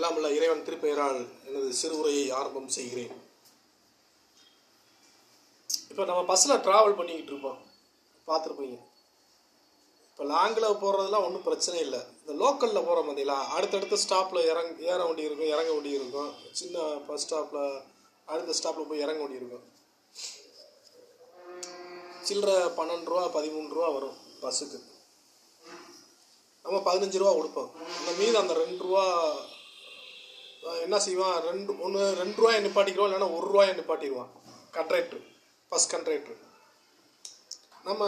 எல்லாம் உள்ள இறைவன் திருப்பெயரால் எனது சிறுவுரையை ஆரம்பம் செய்கிறேன். இப்போ நம்ம பஸ்ஸில் ட்ராவல் பண்ணிக்கிட்டு இருப்போம், பார்த்துருப்பீங்க. இப்போ லாங்கில் போகிறதுலாம் ஒன்றும் பிரச்சனை இல்லை. இந்த லோக்கலில் போகிற மாதிரிங்களா, அடுத்தடுத்த ஸ்டாப்பில் ஏற வண்டி இருக்கும், இறங்க வண்டி இருக்கும். சின்ன பஸ் ஸ்டாப்பில் அடுத்த ஸ்டாப்பில் போய் இறங்க வண்டி இருக்கும். சில்லற 12 ரூபா 13 ரூபா வரும் பஸ்ஸுக்கு. நம்ம 15 ரூபா கொடுப்போம். அந்த மீது அந்த 2 ரூபா என்ன செய்வான், 2 ரூபாயை நிப்பாட்டிக்கிறோம், இல்லைன்னா 1 ரூபாயை நிப்பாட்டிடுவான் கண்ட்ராக்டர், பஸ் கண்ட்ராக்டர். நம்ம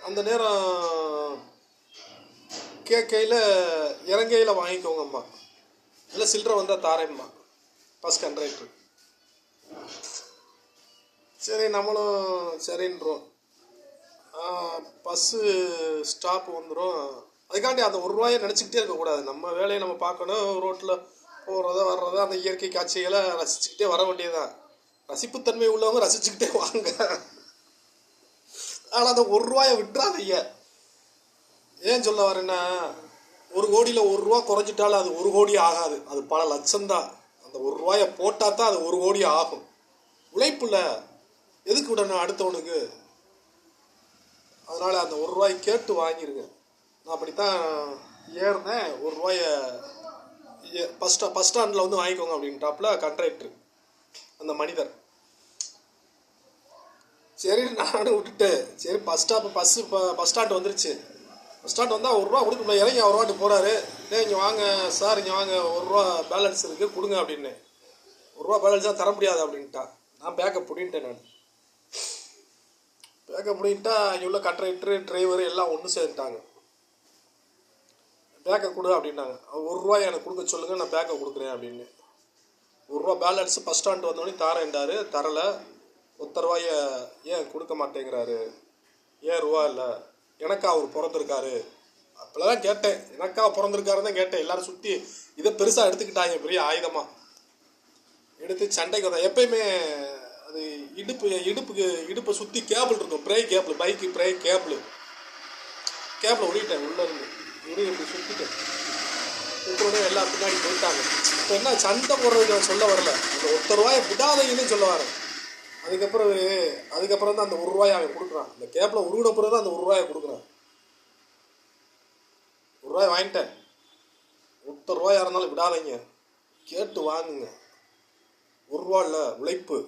அந்த நேரம் கேட்கையில் இறங்கையில் வாங்கிக்கோங்கம்மா, இல்லை சில்லற வந்தால் தாரேம்மா பஸ் கண்ட்ராக்டர். சரி, நம்மளும் சரின்றோம். பஸ்ஸு ஸ்டாப்பு வந்துடும். அதுக்காண்டி அந்த 1 ரூபாயை நினச்சிக்கிட்டே இருக்கக்கூடாது. நம்ம வேலையை நம்ம பார்க்கணும். ரோட்டில் போகிறத வர்றத அந்த இயற்கை காட்சிகளை ரசிச்சுக்கிட்டே வர வேண்டியதுதான். ரசிப்புத்தன்மை உள்ளவங்க ரசிச்சுக்கிட்டே வாங்க. ஆனால் அந்த 1 ரூபாயை விட்டுறாதீங்க. ஏன் சொல்ல வரேன்னா, 1 கோடியில் 1 ரூபா குறைஞ்சிட்டாலும் அது 1 கோடி ஆகாது. அது பல லட்சம்தான். அந்த 1 ரூபாயை போட்டால் தான் அது 1 கோடி ஆகும். உழைப்புல எதுக்கு விடணும் அடுத்தவனுக்கு? அதனால் அந்த 1 ரூபாய் கேட்டு வாங்கிருங்க. நான் அப்படித்தான் ஏறினேன். 1 ரூபாயை பஸ் ஸ்டாண்டில் வந்து வாங்கிக்கோங்க அப்படின்ட்டாப்புல கண்ட்ராக்டர், அந்த மனிதர். சரி, நானும் விட்டுட்டு, சரி பஸ் ஸ்டாண்ட் வந்துருச்சு. பஸ் ஸ்டாண்ட் வந்தால் 1 ரூபா கொடுக்க முடியாது. இறங்கி 1 ரூபாட்டு போகிறாரு. இங்கே வாங்க சார், இங்கே வாங்க, 1 ரூபா பேலன்ஸ் இருக்குது கொடுங்க அப்படின்னு. 1 ரூபா பேலன்ஸாக தர முடியாது அப்படின்ட்டா. நான் பேக்கப் பிடின்ட்டேன். நான் பேக்கப் பிடின்ட்டா இங்கே உள்ள கண்ட்ராக்டரு டிரைவரு எல்லாம் ஒன்று சேர்ந்துட்டாங்க. பேக்கப் கொடு அப்படின்னாங்க. 1 ரூபாய் எனக்கு கொடுக்க சொல்லுங்கள், நான் பேக்கப் கொடுக்குறேன் அப்படின்னு. 1 ரூபா பேலன்ஸு பஸ் ஸ்டாண்ட் வந்தோடனே தாரேன்டாரு. தரலை. 1 ரூபாயை ஏன் கொடுக்க மாட்டேங்கிறாரு? ஏன் ரூபா இல்லை? எனக்கா அவர் பிறந்திருக்காரு அப்போதான் கேட்டேன். எனக்கா பிறந்திருக்காருன்னு தான் கேட்டேன். எல்லோரும் சுற்றி இதை பெருசாக எடுத்துக்கிட்டாங்க, பெரிய ஆயுதமாக எடுத்து சண்டைக்கு வந்தேன். எப்பயுமே அது இடுப்பை சுற்றி கேபிள் இருக்கும், பிரேக் கேபிள், பைக்கு பிரேக் கேபிள் உருவிட்டேன். உள்ளேருந்து இப்படி சுற்றிட்டேன். சுற்றுறோடனே எல்லாம் பின்னாடி போயிட்டாங்க. இப்போ என்ன, சண்டை போடுறதுக்கு சொல்ல வரல, அந்த 1 ரூபாயை விடாதீங்கன்னு சொல்ல வரேன். அதுக்கப்புறம் தான் அந்த 1 ரூபாயை அவன் கொடுக்குறான். அந்த கேப்பில் உருவிட பிறகு தான் அந்த 1 ரூபாயை கொடுக்குறான். 1 ரூபாய் வாங்கிட்டேன். 1 ரூபாயா இருந்தாலும் விடாதீங்க, கேட்டு வாங்குங்க. 1 ரூபா இல்லை, உழைப்பு.